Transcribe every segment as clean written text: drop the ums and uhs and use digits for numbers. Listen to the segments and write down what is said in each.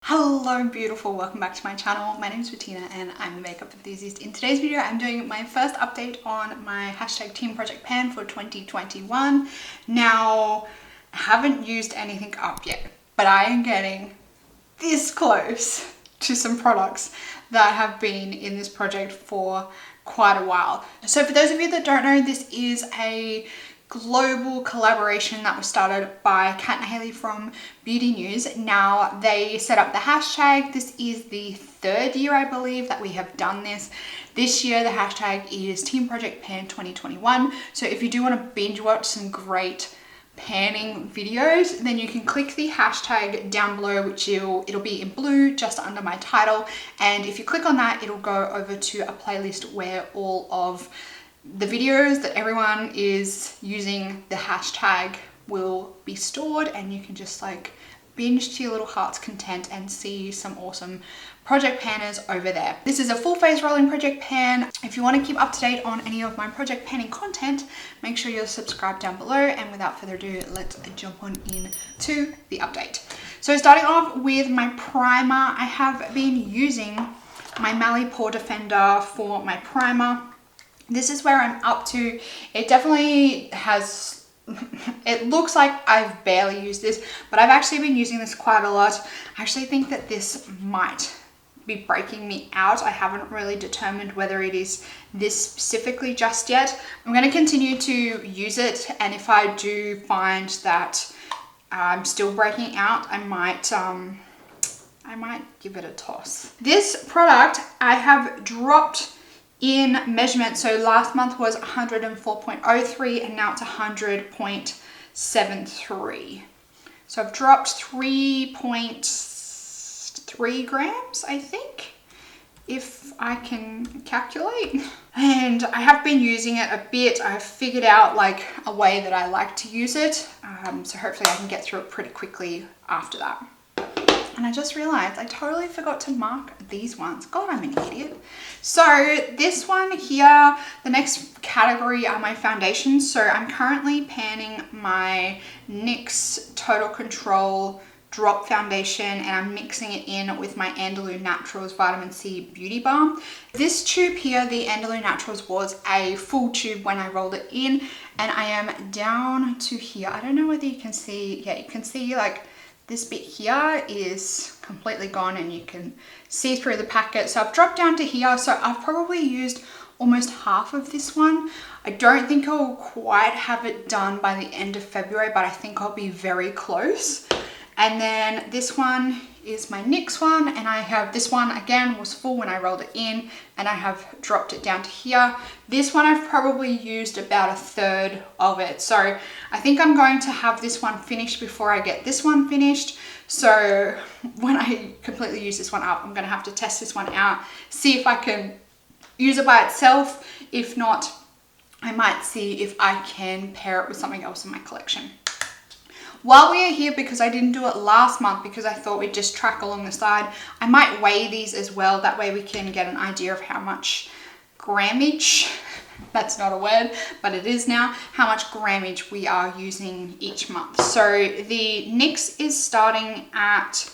Hello beautiful, welcome back to my channel. My name is Bettina and I'm a makeup enthusiast. In today's video I'm doing my first update on my hashtag team project pan for 2021. Now I haven't used anything up yet, but I am getting this close to some products that have been in this project for quite a while. So for those of you that don't know, this is a global collaboration that was started by Kat and Haley from Beauty News. Now they set up the hashtag. This is the third year, I believe, that we have done this. This year the hashtag is Team Project Pan 2021. So if you do want to binge watch some great panning videos, then you can click the hashtag down below, which it'll be in blue just under my title, and if you click on that it'll go over to a playlist where all of the videos that everyone is using the hashtag will be stored, and you can just like binge to your little heart's content and see some awesome project panners over there. This is a full face rolling project pan. If you want to keep up to date on any of my project panning content, make sure you're subscribed down below, and without further ado, let's jump on in to the update. So starting off with my primer, I have been using my Mally Pore Defender for my primer. This is where I'm up to. It definitely has, it looks like I've barely used this, but I've actually been using this quite a lot. I actually think that this might be breaking me out. I haven't really determined whether it is this specifically just yet. I'm going to continue to use it, and if I do find that I'm still breaking out, I might give it a toss. This product I have dropped in measurement. So last month was 104.03 and now it's 100.73. So I've dropped 3.3 grams, I think, if I can calculate. And I have been using it a bit. I've figured out like a way that I like to use it. So hopefully I can get through it pretty quickly after that. And I just realized I totally forgot to mark these ones. God, I'm an idiot. So this one here, the next category are my foundations. So I'm currently panning my NYX Total Control Drop Foundation, and I'm mixing it in with my Andalou Naturals Vitamin C Beauty Balm. This tube here, the Andalou Naturals, was a full tube when I rolled it in, and I am down to here. I don't know whether you can see, yeah, you can see like this bit here is completely gone and you can see through the packet. So I've dropped down to here. So I've probably used almost half of this one. I don't think I'll quite have it done by the end of February, but I think I'll be very close. And then this one is my NYX one, and I have this one again was full when I rolled it in, and I have dropped it down to here. This one I've probably used about a third of it, so I think I'm going to have this one finished before I get this one finished. So when I completely use this one up, I'm going to have to test this one out, see if I can use it by itself. If not, I might see if I can pair it with something else in my collection. While we are here, because I didn't do it last month because I thought we'd just track along the side, I might weigh these as well. That way we can get an idea of how much grammage, that's not a word, but it is now, how much grammage we are using each month. So the NYX is starting at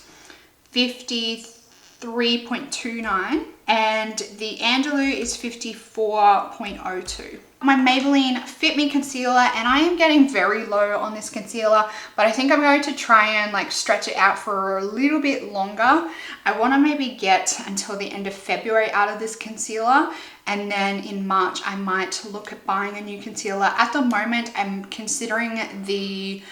53.29 and the Andalou is 54.02. My Maybelline Fit Me concealer, and I am getting very low on this concealer, but I think I'm going to try and like stretch it out for a little bit longer. I want to maybe get until the end of February out of this concealer, and then in March I might look at buying a new concealer. At the moment I'm considering the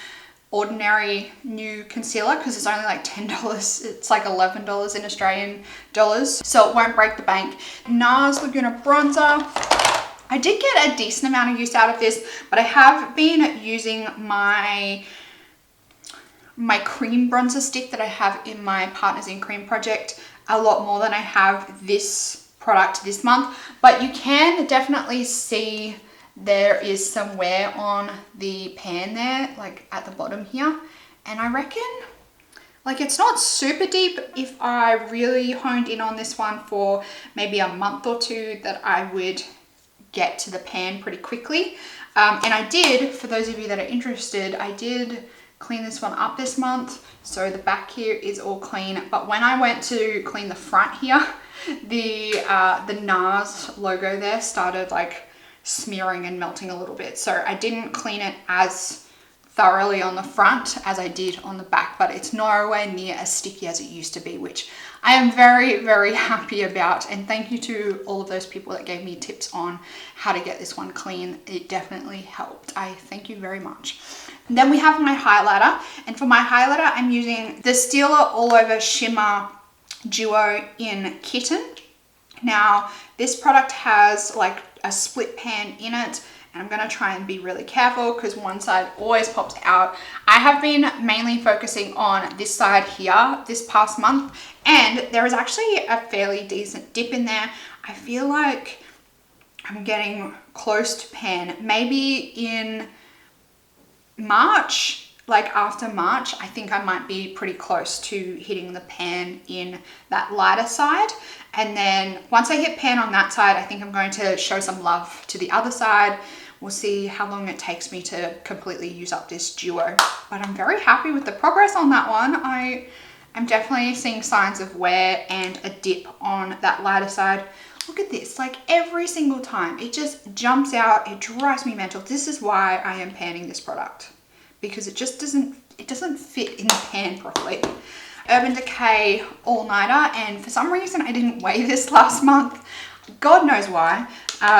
ordinary new concealer because it's only like $10. It's like $11 in Australian dollars, so it won't break the bank. NARS Laguna bronzer. I did get a decent amount of use out of this, but I have been using my cream bronzer stick that I have in my Partners in Cream project a lot more than I have this product this month. But you can definitely see there is some wear on the pan there, like at the bottom here. And I reckon, like, it's not super deep. If I really honed in on this one for maybe a month or two, that I would get to the pan pretty quickly. And I did, for those of you that are interested, I did clean this one up this month. So the back here is all clean. But when I went to clean the front here, the NARS logo there started like smearing and melting a little bit. So I didn't clean it as thoroughly on the front as I did on the back, but it's nowhere near as sticky as it used to be, which I am very, very happy about. And thank you to all of those people that gave me tips on how to get this one clean. It definitely helped. I thank you very much. And then we have my highlighter, and for my highlighter I'm using the Steeler All Over Shimmer Duo in Kitten. Now this product has like a split pan in it, and I'm going to try and be really careful because one side always pops out. I have been mainly focusing on this side here this past month, and there is actually a fairly decent dip in there. I feel like I'm getting close to pan. Maybe in March, like after March, I think I might be pretty close to hitting the pan in that lighter side. And then once I hit pan on that side, I think I'm going to show some love to the other side. We'll see how long it takes me to completely use up this duo. But I'm very happy with the progress on that one. I'm definitely seeing signs of wear and a dip on that lighter side. Look at this, like every single time, it just jumps out. It drives me mental. This is why I am panning this product, because it just doesn't fit in the pan properly. Urban Decay All Nighter, and for some reason I didn't weigh this last month. God knows why.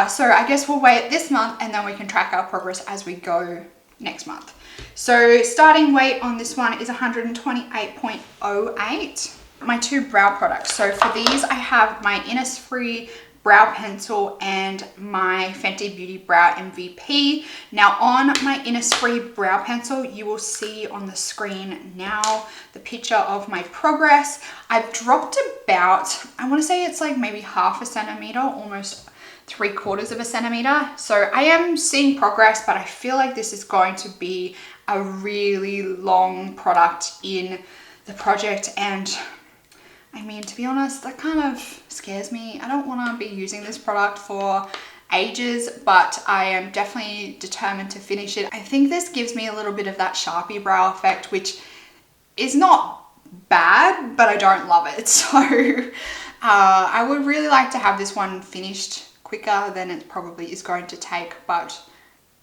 So I guess we'll weigh it this month and then we can track our progress as we go next month. So starting weight on this one is 128.08. My two brow products. So for these I have my Innisfree brow pencil and my Fenty Beauty Brow MVP. Now on my Innisfree brow pencil, you will see on the screen now the picture of my progress. I've dropped about, I want to say it's like maybe half a centimeter, almost 3/4 of a centimeter. So I am seeing progress, but I feel like this is going to be a really long product in the project, and I mean, to be honest, that kind of scares me. I don't want to be using this product for ages, but I am definitely determined to finish it. I think this gives me a little bit of that Sharpie brow effect, which is not bad, but I don't love it. So I would really like to have this one finished quicker than it probably is going to take, but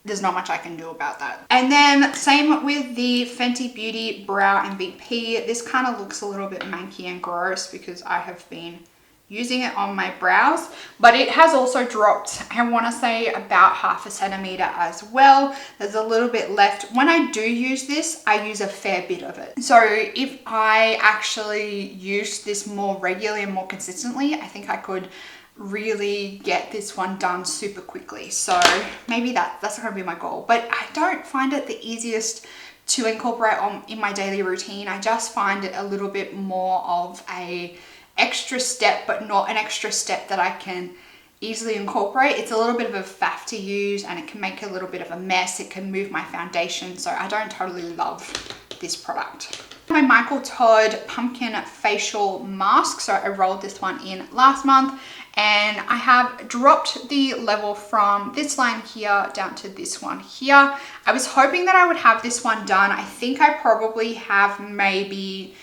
there's not much I can do about that. And then same with the Fenty Beauty Brow MVP. This kind of looks a little bit manky and gross because I have been using it on my brows, but it has also dropped, I want to say about half a centimeter as well. There's a little bit left. When I do use this, I use a fair bit of it. So if I actually use this more regularly and more consistently, I think I could really get this one done super quickly. So maybe that's going to be my goal, but I don't find it the easiest to incorporate in my daily routine. I just find it a little bit more of a extra step, but not an extra step that I can easily incorporate. It's a little bit of a faff to use, and it can make a little bit of a mess. It can move my foundation, so I don't totally love this product. My Michael Todd Pumpkin Facial Mask. So I rolled this one in last month, and I have dropped the level from this line here down to this one here. I was hoping that I would have this one done. I think I probably have maybe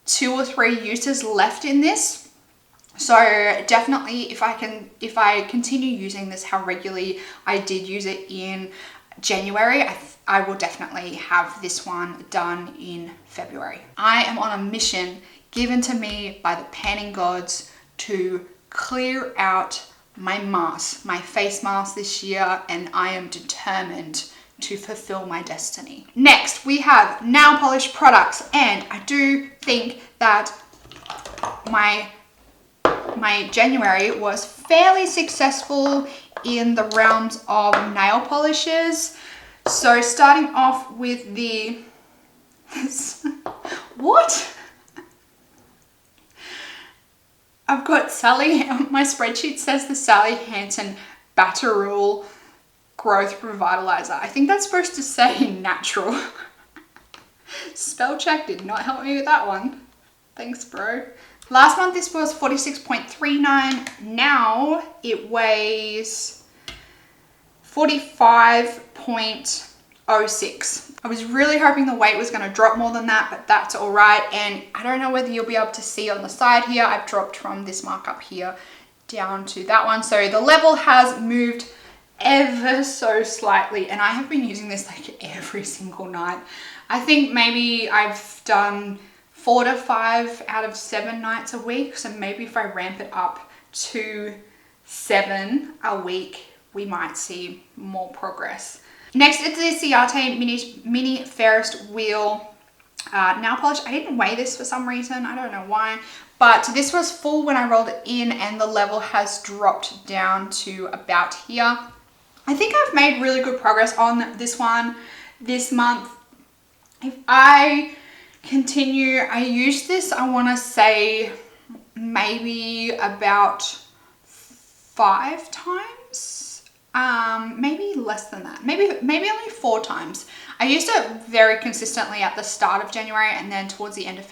2 or 3 uses left in this. So definitely if I continue using this how regularly I did use it in January, I will definitely have this one done in February. I am on a mission given to me by the panning gods to clear out my mask, my face mask this year, and I am determined to fulfill my destiny. Next, we have nail polish products, and I do think that my January was fairly successful in the realms of nail polishes. So starting off with the what? I've got Sally, my spreadsheet says the Sally Hansen Batterall Growth Revitalizer. I think that's supposed to say natural. Spell check did not help me with that one. Thanks, bro. Last month this was 46.39. Now it weighs 45.06. 50.06. I was really hoping the weight was going to drop more than that, but that's all right. And I don't know whether you'll be able to see on the side here, I've dropped from this mark up here down to that one. So the level has moved ever so slightly, and I have been using this like every single night. I think maybe I've done 4 to 5 out of 7 nights a week. So maybe if I ramp it up to 7 a week, we might see more progress. Next is the Ciate mini Ferris wheel nail polish. I didn't weigh this for some reason. I don't know why, but this was full when I rolled it in, and the level has dropped down to about here. I think I've made really good progress on this one this month. If I continue, I used this, I want to say maybe about 5 times. Maybe less than that, maybe only 4 times. I used it very consistently at the start of January, and then towards the end of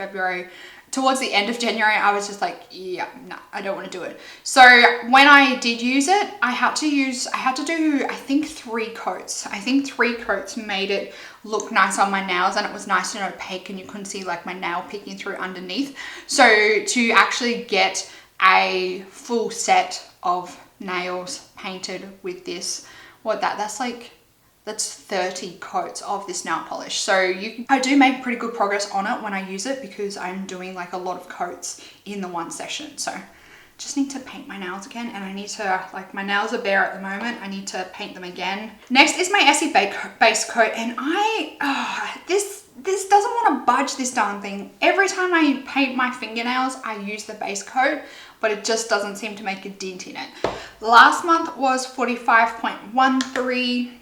January, I was just like, yeah, no, I don't want to do it. So when I did use it, I had to do, I think 3 coats. I think 3 coats made it look nice on my nails, and it was nice and opaque, and you couldn't see like my nail peeking through underneath. So to actually get a full set of nails painted with this, that's 30 coats of this nail polish. So I do make pretty good progress on it when I use it, because I'm doing like a lot of coats in the one session. So just need to paint my nails again, and I need to, like, my nails are bare at the moment, I need to paint them again. Next is my Essie base coat, and this doesn't want to budge, this darn thing. Every time I paint my fingernails, I use the base coat, but it just doesn't seem to make a dent in it. Last month was 45.13.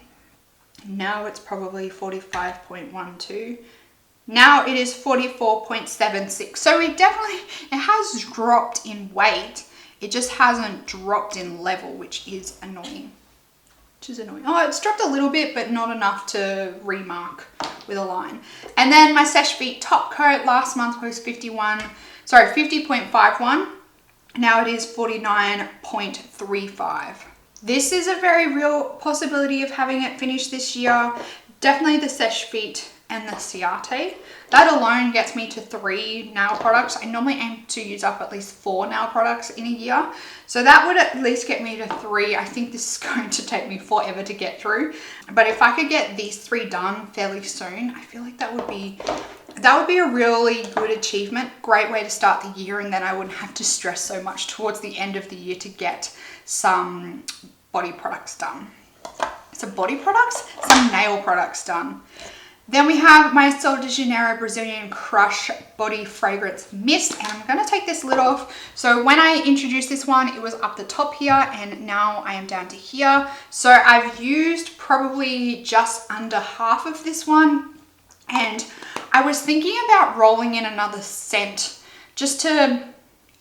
Now it's probably 45.12. Now it is 44.76. So it has dropped in weight. It just hasn't dropped in level, which is annoying. Oh, it's dropped a little bit, but not enough to remark with a line. And then my Seche Vite top coat last month was 50.51. Now it is 49.35. This is a very real possibility of having it finished this year. Definitely the Seche Vite and the Ciate. That alone gets me to 3 nail products. I normally aim to use up at least 4 nail products in a year. So that would at least get me to 3. I think this is going to take me forever to get through. But if I could get these 3 done fairly soon, I feel like that would be a really good achievement. Great way to start the year, and then I wouldn't have to stress so much towards the end of the year to get some body products done. Some nail products done. Then we have my Sol de Janeiro Brazilian Crush Body Fragrance Mist, and I'm going to take this lid off. So when I introduced this one, it was up the top here, and now I am down to here. So I've used probably just under half of this one, and I was thinking about rolling in another scent just to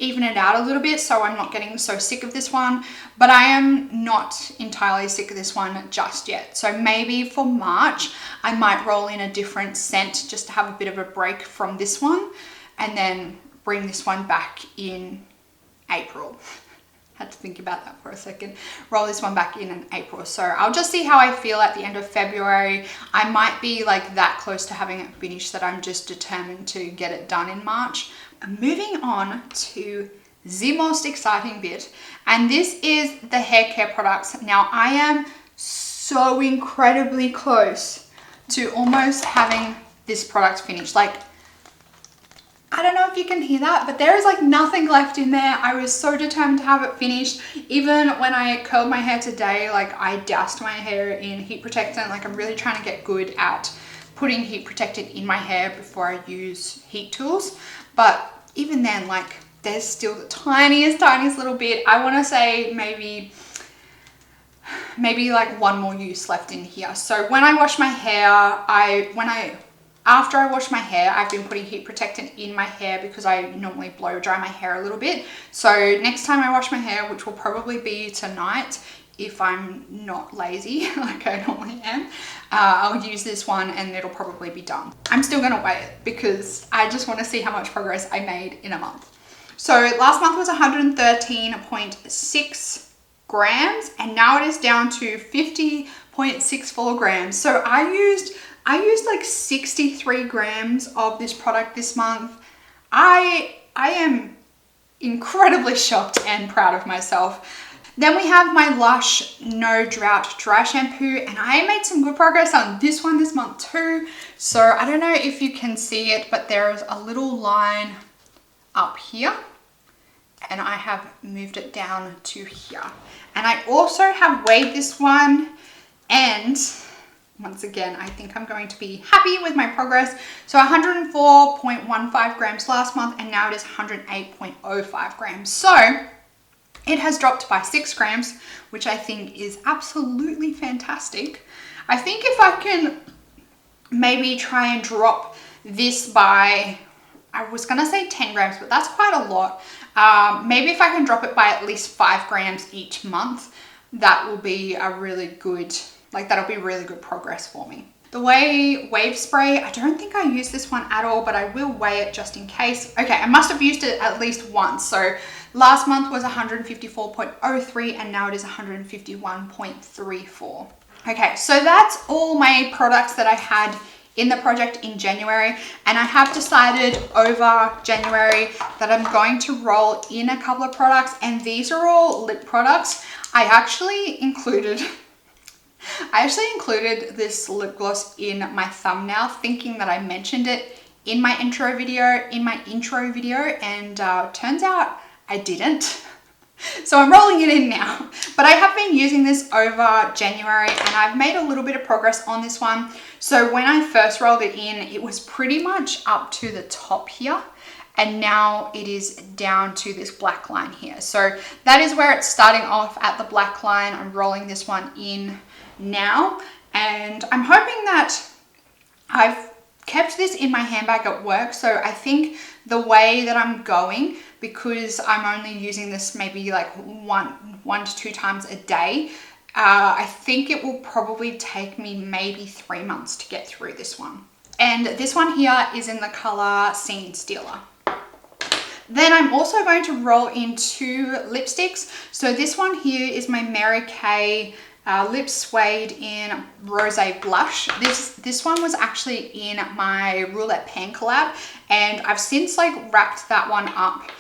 even it out a little bit, so I'm not getting so sick of this one, but I am not entirely sick of this one just yet. So maybe for March, I might roll in a different scent just to have a bit of a break from this one, and then bring this one back in April. Had to think about that for a second. Roll this one back in April. So I'll just see how I feel at the end of February. I might be like that close to having it finished that I'm just determined to get it done in March. Moving on to the most exciting bit, and this is the hair care products. Now I am so incredibly close to almost having this product finished. Like, I don't know if you can hear that, but there is like nothing left in there. I was so determined to have it finished. Even when I curled my hair today, like I doused my hair in heat protectant. Like I'm really trying to get good at putting heat protectant in my hair before I use heat tools. But even then, like there's still the tiniest little bit. I want to say maybe like 1 more use left in here. So when I wash my hair, after I wash my hair, I've been putting heat protectant in my hair because I normally blow dry my hair a little bit. So next time I wash my hair, which will probably be tonight, if I'm not lazy like I normally am, I'll use this one and it'll probably be done. I'm still gonna weigh it because I just want to see how much progress I made in a month. So last month was 113.6 grams, and now it is down to 50.06 0.64 grams. So I used like 63 grams of this product this month. I am incredibly shocked and proud of myself. Then we have my Lush No Drought Dry Shampoo, and I made some good progress on this one this month too. So I don't know if you can see it, but there's a little line up here, and I have moved it down to here. And I also have weighed this one, and once again, I think I'm going to be happy with my progress. So 104.15 grams last month, and now it is 108.05 grams. So it has dropped by 6 grams, which I think is absolutely fantastic. I think if I can maybe try and drop this by, I was gonna say 10 grams, but that's quite a lot. Maybe if I can drop it by at least 5 grams each month, that will be a really good, that'll be really good progress for me. The Wave Spray, I don't think I used this one at all, but I will weigh it just in case. Okay, I must have used it at least once. So last month was 154.03, and now it is 151.34. Okay, so that's all my products that I had in the project in January, and I have decided over January that I'm going to roll in a couple of products, and these are all lip products. I actually included this lip gloss in my thumbnail, thinking that I mentioned it in my intro video, and turns out I didn't. So I'm rolling it in now. But I have been using this over January, and I've made a little bit of progress on this one. So when I first rolled it in, it was pretty much up to the top here, and now it is down to this black line here. So that is where it's starting off, at the black line. I'm rolling this one in now, and I'm hoping that I've kept this in my handbag at work. So I think the way that I'm going, because I'm only using this maybe like one to 2 times a day, I think it will probably take me maybe 3 months to get through this one. And this one here is in the color Scene Stealer. Then I'm also going to roll in 2 lipsticks. So this one here is my Mary Kay Lip Suede in Rosé Blush. This one was actually in my Roulette Pan collab, and I've since wrapped that one up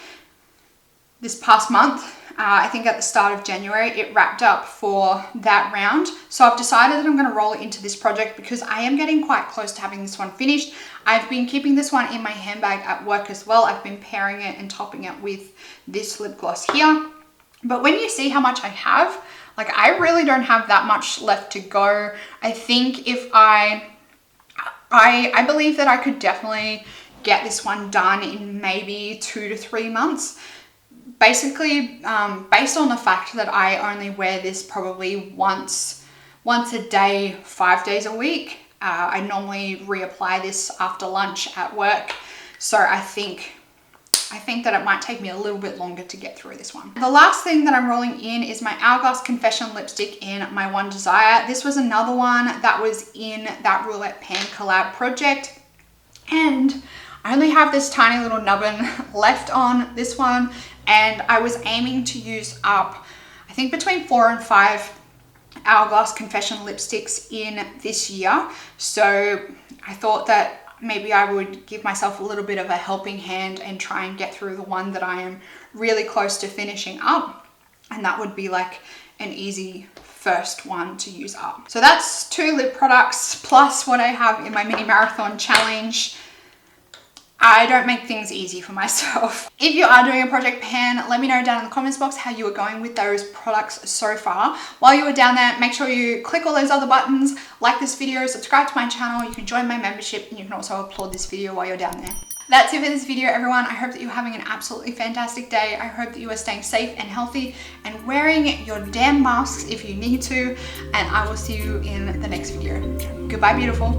this past month. I think at the start of January, it wrapped up for that round. So I've decided that I'm going to roll it into this project because I am getting quite close to having this one finished. I've been keeping this one in my handbag at work as well. I've been pairing it and topping it with this lip gloss here. But when you see how much I have, I really don't have that much left to go. I think if I believe that I could definitely get this one done in maybe 2 to 3 months. Basically, based on the fact that I only wear this probably once a day, 5 days a week. I normally reapply this after lunch at work. So I think that it might take me a little bit longer to get through this one. The last thing that I'm rolling in is my Hourglass Confession lipstick in my One Desire. This was another one that was in that Roulette Pan collab project, and I only have this tiny little nubbin left on this one, and I was aiming to use up, I think, between 4 and 5 Hourglass Confession lipsticks in this year. So I thought that maybe I would give myself a little bit of a helping hand and try and get through the one that I am really close to finishing up. And that would be an easy first one to use up. So that's 2 lip products plus what I have in my mini marathon challenge. I don't make things easy for myself. If you are doing a project pan, let me know down in the comments box how you are going with those products so far. While you are down there, make sure you click all those other buttons, like this video, subscribe to my channel, you can join my membership, and you can also applaud this video while you're down there. That's it for this video, everyone. I hope that you're having an absolutely fantastic day. I hope that you are staying safe and healthy and wearing your damn masks if you need to, and I will see you in the next video. Goodbye, beautiful.